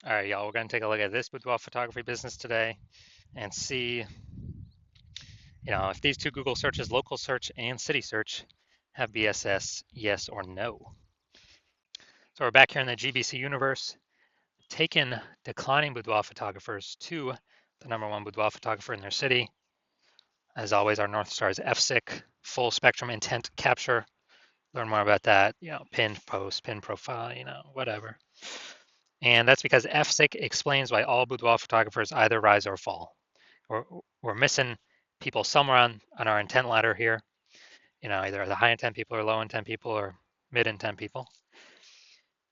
All right, y'all, we're going to take a look at this boudoir photography business today and see, if these two Google searches, local search and city search, have BSS, yes or no. So we're back here in the GBC universe, taking declining boudoir photographers to the #1 boudoir photographer in their city. As always, our North Star is FSIC, full spectrum intent capture. Learn more about that, pinned post, pinned profile, whatever. And that's because FSIC explains why all boudoir photographers either rise or fall. We're missing people somewhere on our intent ladder here. Either the high intent people or low intent people or mid intent people.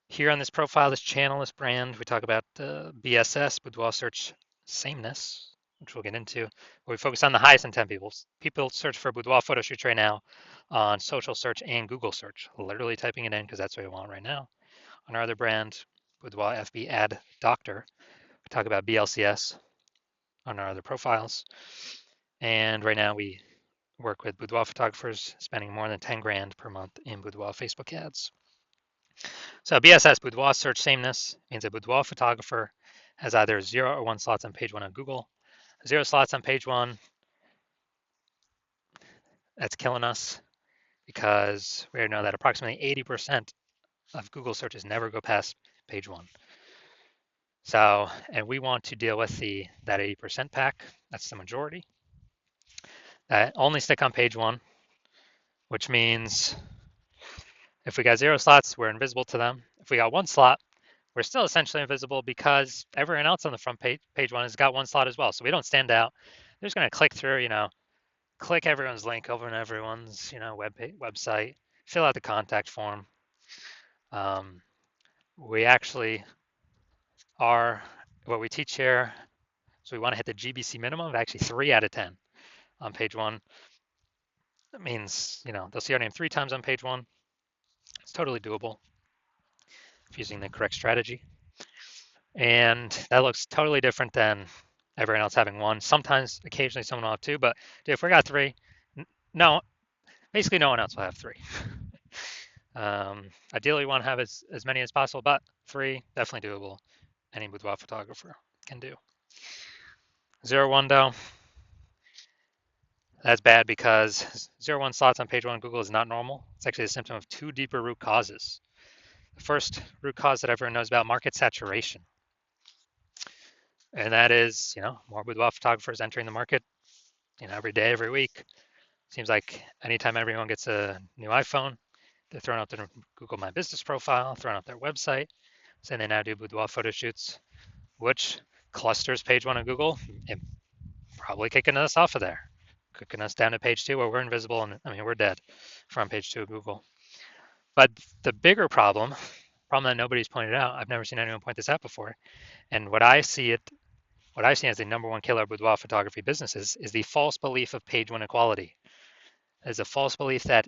Here on this profile, this channel, this brand, we talk about BSS, boudoir search sameness, which we'll get into. We focus on the highest intent people. People search for boudoir photo shoots right now on social search and Google search, literally typing it in because that's what we want right now. On our other brand, Boudoir FB Ad Doctor, we talk about BLCS on our other profiles. And right now we work with boudoir photographers spending more than 10 grand per month in boudoir Facebook ads. So BSS, boudoir search sameness, means a boudoir photographer has either 0 or 1 slots on page 1 on Google. 0 slots on page 1, that's killing us because we know that approximately 80% of Google searches never go past page 1. So, and we want to deal with that 80% pack, that's the majority, that only stick on page 1, which means if we got 0 slots, we're invisible to them. If we got 1 slot, we're still essentially invisible because everyone else on the front page 1 has got 1 slot as well. So we don't stand out. They're just going to click through, click everyone's link over on everyone's, website, fill out the contact form. We actually are, what we teach here, so we want to hit the GBC minimum of actually 3 out of 10 on page 1. That means, they'll see our name 3 times on page 1. It's totally doable if using the correct strategy. And that looks totally different than everyone else having 1. Sometimes, occasionally, someone will have 2, but if we got 3, no, basically no one else will have 3. Ideally, we want to have as many as possible, but 3, definitely doable. Any boudoir photographer can do. 0, 1, though, that's bad because 0, 1 slots on page 1 on Google is not normal. It's actually a symptom of 2 deeper root causes. The first root cause that everyone knows about, market saturation. And that is, more boudoir photographers entering the market, every day, every week. Seems like anytime everyone gets a new iPhone, they're throwing out their Google My Business profile, throwing out their website, saying they now do boudoir photo shoots, which clusters page 1 on Google and probably kicking us off of there, kicking us down to page 2 where we're invisible and we're dead from page 2 of Google. But the bigger problem that nobody's pointed out, I've never seen anyone point this out before, and what I see as the #1 killer of boudoir photography businesses is the false belief of page 1 equality. There's a false belief that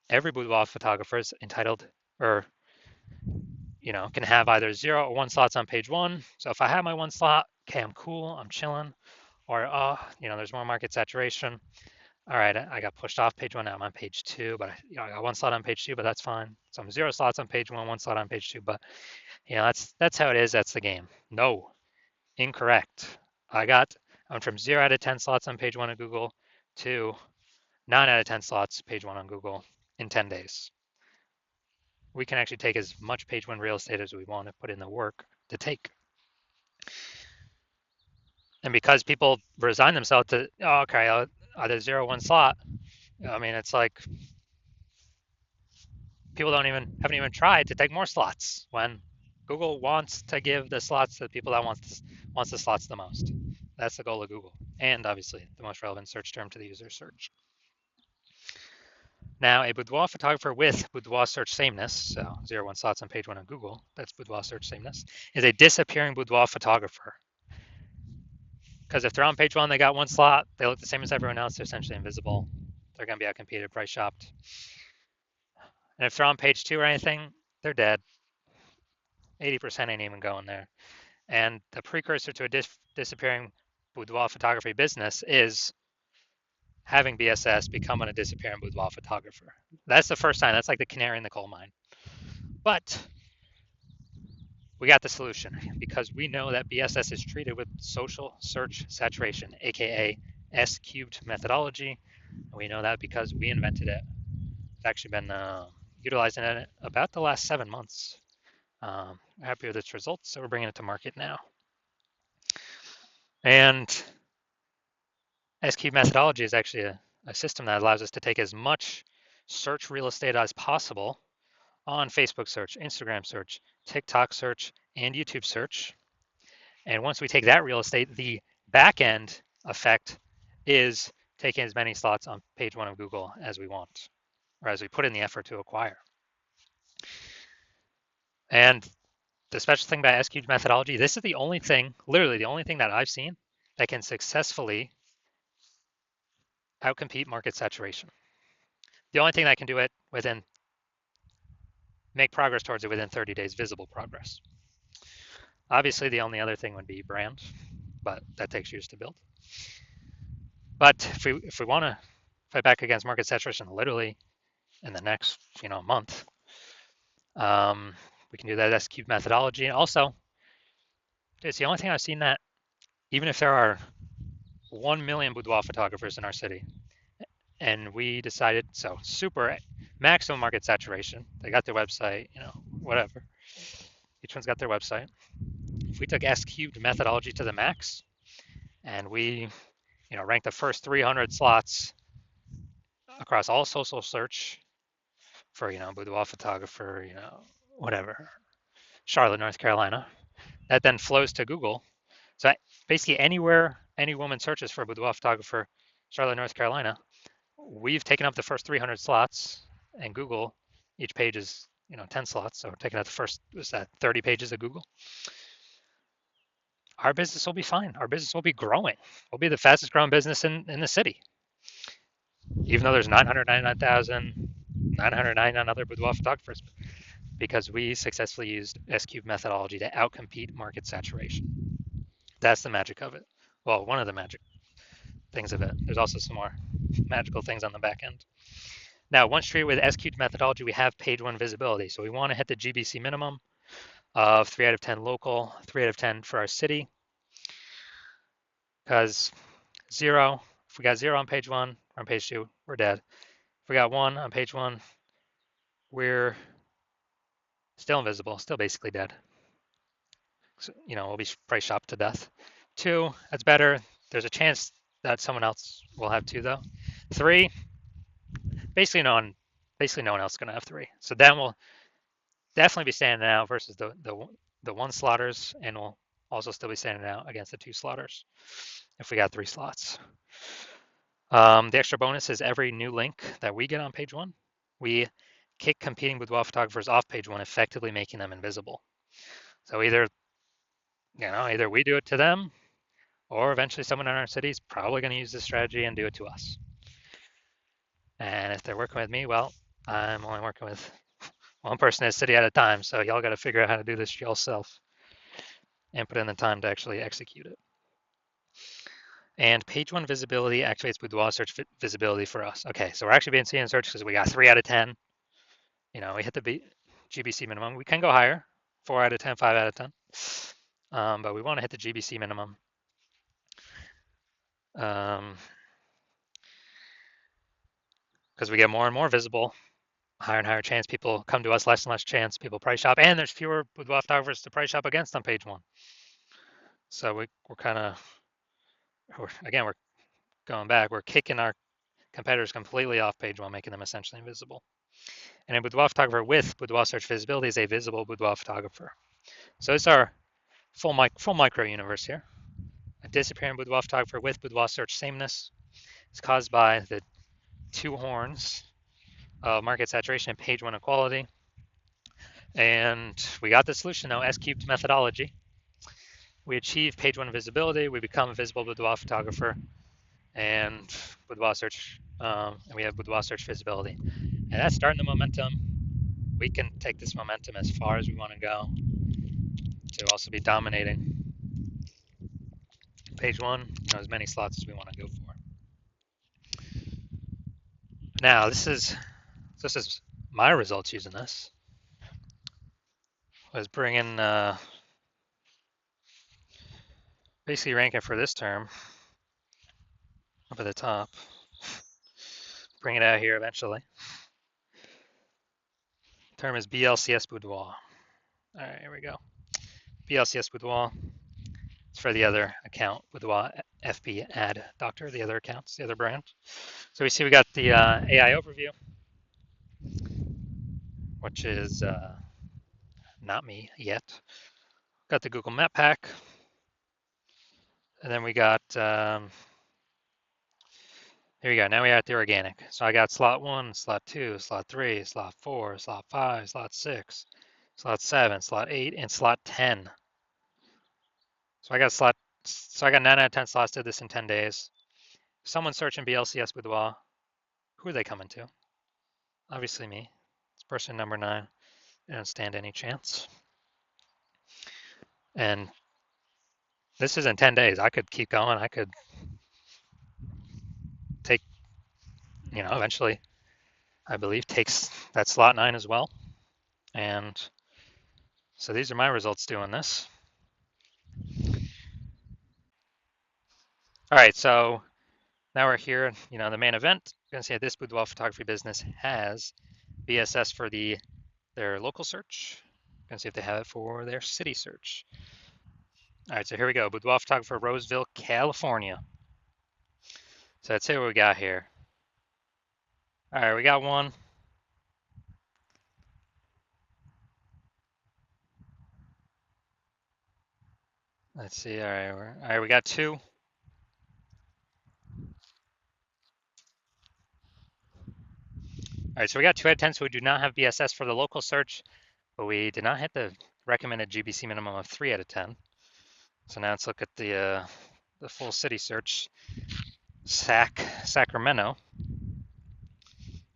every boudoir photographer is entitled or can have either 0 or 1 slots on page 1. So if I have my 1 slot, okay, I'm cool, I'm chilling. Or there's more market saturation. All right, I got pushed off page 1, now I'm on page 2, but I got 1 slot on page 2, but that's fine. So I'm 0 slots on page 1, 1 slot on page 2, but that's how it is. That's the game. No, incorrect. I went from 0 out of 10 slots on page 1 of Google to 9 out of 10 slots page 1 on Google in 10 days. We can actually take as much page 1 real estate as we want to put in the work to take. And because people resign themselves to, okay, either 0, 1 slot, it's like people haven't even tried to take more slots when Google wants to give the slots to the people that wants the slots the most. That's the goal of Google, and obviously the most relevant search term to the user search. Now, a boudoir photographer with boudoir search sameness, so 0, 1 slots on page 1 on Google, that's boudoir search sameness, is a disappearing boudoir photographer. Because if they're on page 1, they got 1 slot, they look the same as everyone else, they're essentially invisible. They're going to be outcompeted, price shopped. And if they're on page 2 or anything, they're dead. 80% ain't even going there. And the precursor to a disappearing boudoir photography business is having BSS becoming a disappearing boudoir photographer. That's the first sign. That's like the canary in the coal mine. But we got the solution because we know that BSS is treated with social search saturation, aka S cubed methodology. We know that because we invented it. It's actually been utilizing it about the last 7 months. Happy with its results, so we're bringing it to market now. And S cubed methodology is actually a system that allows us to take as much search real estate as possible on Facebook search, Instagram search, TikTok search, and YouTube search. And once we take that real estate, the back end effect is taking as many slots on page one of Google as we want, or as we put in the effort to acquire. And the special thing about SQL methodology, this is the only thing, literally the only thing that I've seen that can successfully outcompete market saturation. The only thing that can do it within, make progress towards it within 30 days, visible progress. Obviously, the only other thing would be brand, but that takes years to build. But if we want to fight back against market saturation, literally in the next month, we can do that S cubed methodology. And also, it's the only thing I've seen that even if there are 1 million boudoir photographers in our city, and we decided super maximum market saturation, they got their website, whatever. Each one's got their website. If we took S cubed methodology to the max, and we ranked the first 300 slots across all social search for boudoir photographer, whatever, Charlotte, North Carolina, that then flows to Google. So basically anywhere any woman searches for a boudoir photographer, Charlotte, North Carolina, we've taken up the first 300 slots, and Google, each page is 10 slots, so we're taking out the first 30 pages of Google. Our business will be fine. Our business will be growing. We'll be the fastest growing business in the city, even though there's 999 other boudoir photographers, because we successfully used S cubed methodology to outcompete market saturation. That's the magic of it. Well, one of the magic things of it. There's also some more magical things on the back end. Now, once treated with S cubed methodology, we have page one visibility. So we want to hit the GBC minimum of 3 out of 10 local, 3 out of 10 for our city. Because if we got 0 on page 1, or on page 2, we're dead. If we got 1 on page 1, we're still invisible, still basically dead. So, we'll be price shopped to death. 2, that's better. There's a chance that someone else will have 2 though. 3, basically no one else is going to have 3. So then we'll definitely be standing out versus the 1 slotters, and we'll also still be standing out against the 2 slotters if we got 3 slots. The extra bonus is every new link that we get on page 1, we kick competing boudoir photographers off page 1, effectively making them invisible. So either we do it to them, or eventually someone in our city is probably going to use this strategy and do it to us. And if they're working with me, well, I'm only working with one person in a city at a time, so y'all got to figure out how to do this yourself and put in the time to actually execute it. And page 1 visibility activates boudoir search visibility for us. Okay, so we're actually being seen in search because we got 3 out of 10. We hit the GBC minimum. We can go higher, 4 out of 10, 5 out of 10. But we want to hit the GBC minimum. Because we get more and more visible, higher and higher chance people come to us, less and less chance people price shop, and there's fewer boudoir photographers to price shop against on page 1. So we're going back. We're kicking our competitors completely off page 1, making them essentially invisible. And a boudoir photographer with boudoir search visibility is a visible boudoir photographer. So it's our full micro universe here. A disappearing boudoir photographer with boudoir search sameness is caused by the 2 horns of market saturation and page 1 equality. And we got the solution now, S cubed methodology. We achieve page 1 visibility, we become a visible boudoir photographer, and boudoir search, and we have boudoir search visibility. And that's starting the momentum. We can take this momentum as far as we want to go to also be dominating page 1, as many slots as we want to go for. Now, this is my results using this. was bringing basically ranking for this term up at the top. Bring it out here eventually. Term is BLCS Boudoir. All right, here we go. BLCS Boudoir. It's for the other account, Boudoir FB Ad Doctor, the other accounts, the other brand. So we see we got the AI overview, which is not me yet. Got the Google Map Pack, and then we got here we go. Now we are at the organic. So I got slot 1, slot 2, slot 3, slot 4, slot 5, slot 6, slot 7, slot 8, and slot 10. So I got 9 out of 10 slots. Did this in 10 days. Someone searching BLCS Boudoir. Who are they coming to? Obviously me. It's person number 9. I don't stand any chance. And this is in 10 days. I could keep going. I could take, eventually, I believe, takes that slot 9 as well. And so these are my results doing this. All right, so now we're here, the main event. You're gonna see that this boudoir photography business has BSS for their local search. You're gonna see if they have it for their city search. All right, so here we go. Boudoir photographer, Roseville, California. So let's see what we got here. All right, we got one. Let's see. All right, we got 2. All right, so we got 2 out of 10. So we do not have BSS for the local search, but we did not hit the recommended GBC minimum of 3 out of 10. So now let's look at the full city search. Sacramento.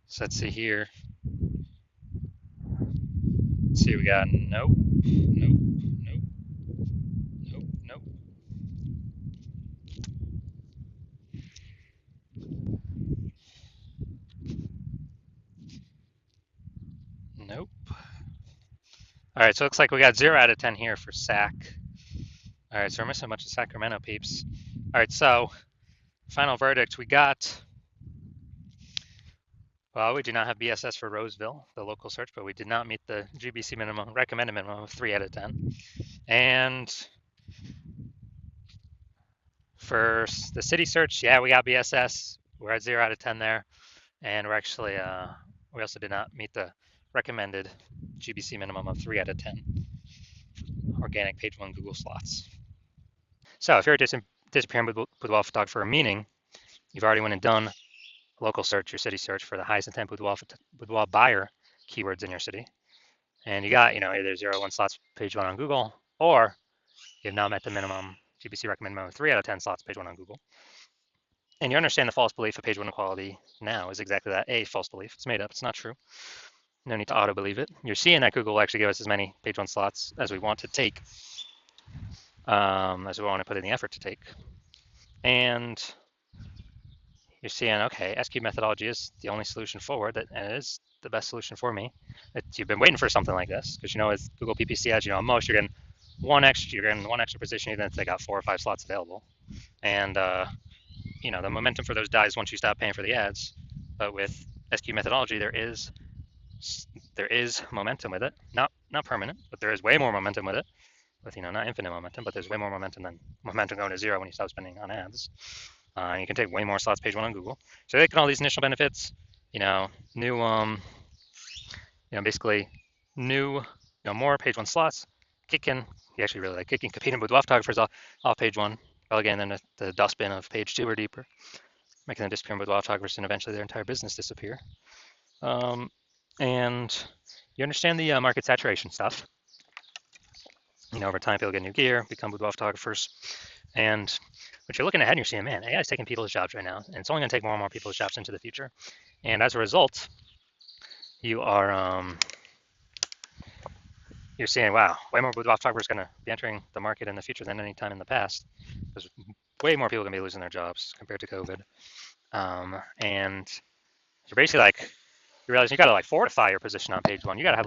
So let's see here. Let's see, we got nope, nope, nope, nope, nope. Nope. All right, so it looks like we got 0 out of 10 here for Sac. All right, so we're missing a bunch of Sacramento peeps. All right, so final verdict, we got, well, we do not have BSS for Roseville, the local search, but we did not meet the GBC minimum, recommended minimum of 3 out of 10. And for the city search, yeah, we got BSS. We're at 0 out of 10 there. And we're actually, we also did not meet the recommended GBC minimum of 3 out of 10 organic page 1 Google slots. So if you're a disappearing boudoir photographer, meaning you've already went and done local search, your city search for the highest intent boudoir buyer keywords in your city, and you got, either 0 or 1 slots page 1 on Google, or you've now met the minimum GBC recommended minimum of 3 out of 10 slots page 1 on Google, and you understand the false belief of page 1 equality now is exactly that, a false belief. It's made up. It's not true. No need to auto-believe it. You're seeing that Google will actually give us as many page 1 slots as we want to take, as we want to put in the effort to take. And you're seeing, okay, SQ methodology is the only solution forward, and it is the best solution for me. You've been waiting for something like this, because with Google PPC ads, at most you're getting one extra position, even if they got 4 or 5 slots available. And the momentum for those dies once you stop paying for the ads. But with SQ methodology, there is momentum with it. Not permanent, but there is way more momentum with it. With not infinite momentum, but there's way more momentum than momentum going to 0 when you stop spending on ads. You can take way more slots page 1 on Google. So they get all these initial benefits. New basically new more page 1 slots. Kicking, you actually really like kicking competing with boudoir photographers off page 1, relegating them to the dustbin of page 2 or deeper, making them disappear with boudoir photographers and eventually their entire business disappear. And you understand the market saturation stuff. Over time, people get new gear, become boudoir photographers, and but you're looking ahead and you're seeing, man, AI is taking people's jobs right now, and it's only going to take more and more people's jobs into the future. And as a result, you are you're seeing, wow, way more boudoir photographers going to be entering the market in the future than any time in the past. There's way more people going to be losing their jobs compared to COVID. And you're basically you realize you got to fortify your position on page 1. You got to have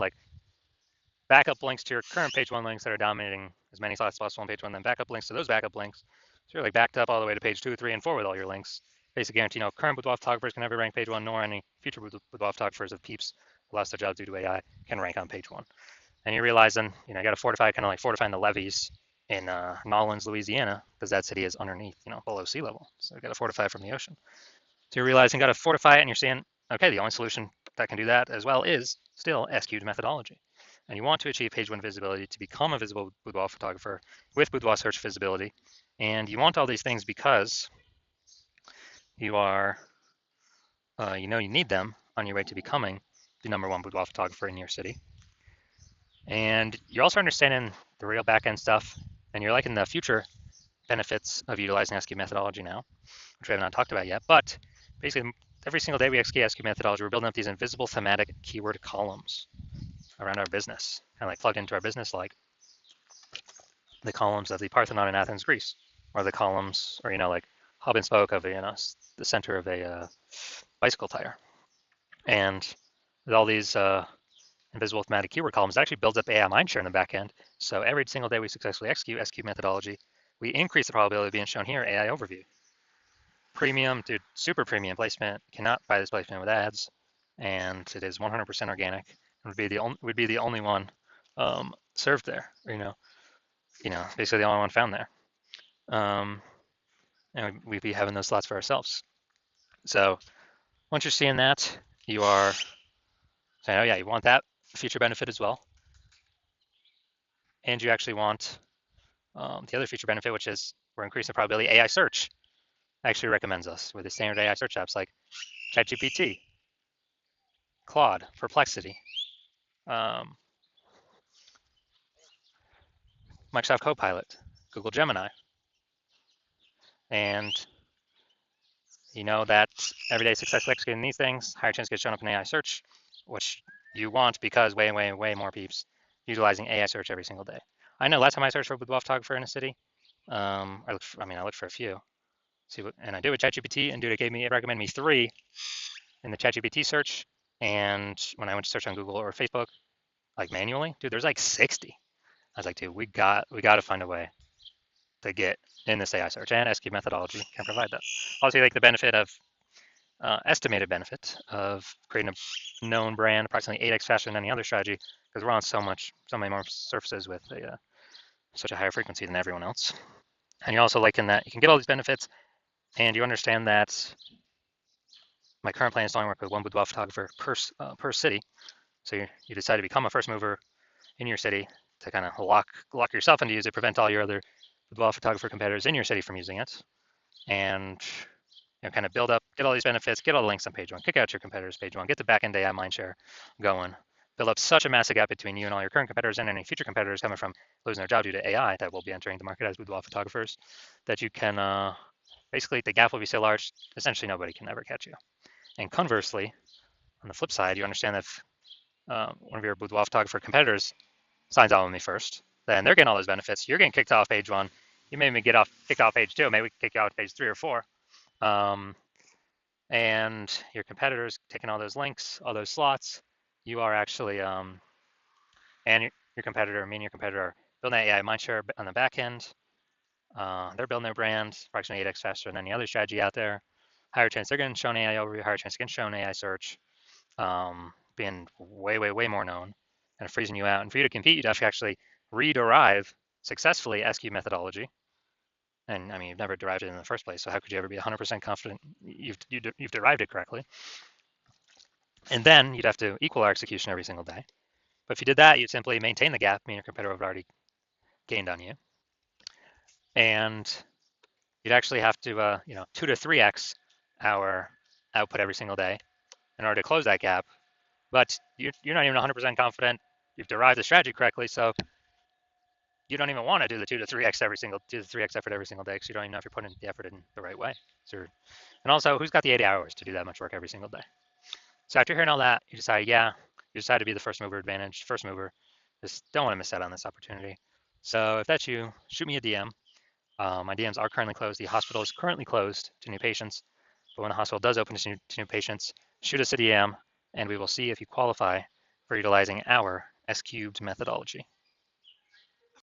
backup links to your current page one links that are dominating as many slots as possible on page one, then backup links to those backup links. So you're like backed up all the way to page 2, 3, and 4 with all your links. Basically guarantee no current boudoir photographers can ever rank page one, nor any future boudoir photographers of peeps who lost their jobs due to AI can rank on page one. And you realize then, you know, you got to fortify, kind of like fortifying the levees in Nolens, Louisiana, because that city is underneath, you know, below sea level. So you got to fortify from the ocean. So you're realizing you got to fortify it, and you're saying, okay, the only solution that can do that as well is still SQ'd methodology. And you want to achieve page one visibility to become a visible boudoir photographer with boudoir search visibility. And you want all these things because you are, you know, you need them on your way to becoming the #1 boudoir photographer in your city. And you're also understanding the real back-end stuff, and you're liking the future benefits of utilizing SQ methodology now, which we have not talked about yet. But basically, every single day we execute SQ methodology, we're building up these invisible thematic keyword columns around our business, kind of like plugged into our business, like the columns of the Parthenon in Athens, Greece, or the columns, or, you know, like hub and spoke of a, you know, the center of a bicycle tire. And with all these invisible thematic keyword columns, it actually builds up AI mindshare in the back end. So every single day we successfully execute SQ methodology, we increase the probability of being shown here, AI overview. Premium, dude, super premium placement, cannot buy this placement with ads, and it is 100% organic. It would be the only one served there, or, you know, basically the only one found there. And we'd be having those slots for ourselves. So once you're seeing that, you are saying, oh yeah, you want that feature benefit as well. And you actually want the other feature benefit, which is we're increasing the probability AI search actually recommends us with the standard AI search apps like ChatGPT, Claude, Perplexity, Microsoft Copilot, Google Gemini. And you know that every day successfully executing these things, higher chance to get shown up in AI search, which you want because way more peeps utilizing AI search every single day. I know last time I searched for a boudoir photographer in a city, I looked for a few. And I did with ChatGPT, and dude, it recommended me 3 in the ChatGPT search. And when I went to search on Google or Facebook, like manually, dude, there's like 60. I was like, dude, we got to find a way to get in this AI search, and SQ methodology can provide that. Obviously, like the benefit of estimated benefit of creating a known brand approximately 8x faster than any other strategy, because we're on so many more surfaces with such a higher frequency than everyone else. And you're also liking that you can get all these benefits, and you understand that my current plan is to only work with one boudoir photographer per city. So you decide to become a first mover in your city to kind of lock yourself into use it, prevent all your other boudoir photographer competitors in your city from using it, and kind of build up, get all these benefits, get all the links on page one, kick out your competitors page one, get the back-end AI mindshare going, build up such a massive gap between you and all your current competitors and any future competitors coming from losing their job due to AI that will be entering the market as boudoir photographers, that you can, basically the gap will be so large, essentially nobody can ever catch you. And conversely, on the flip side, you understand that if one of your boudoir photographer competitors signs on with me first, then they're getting all those benefits. You're getting kicked off page one. You may get kicked off page two. Maybe we can kick you off page 3 or 4. And your competitors taking all those links, all those slots. You are actually, and your competitor, me and your competitor are building that AI mindshare on the back end. They're building their brand approximately 8x faster than any other strategy out there. Higher chance they're getting shown AI overview, higher chance getting shown AI search, being way more known and freezing you out. And for you to compete, you'd have to actually rederive successfully SQ methodology. And I mean, you've never derived it in the first place, so how could you ever be 100% confident you've derived it correctly? And then you'd have to equal our execution every single day. But if you did that, you'd simply maintain the gap, meaning your competitor would have already gained on you. And you'd actually have to, 2 to 3x our output every single day in order to close that gap. But you're not even 100% confident you've derived the strategy correctly, so you don't even want to do the 2 to 3x effort every single day because you don't even know if you're putting the effort in the right way. And also, who's got the 80 hours to do that much work every single day? So after hearing all that, you decide to be the first mover advantage, first mover. Just don't want to miss out on this opportunity. So if that's you, shoot me a DM. My DMs are currently closed. The hospital is currently closed to new patients, but when the hospital does open to new patients, shoot us a DM, and we will see if you qualify for utilizing our S cubed methodology.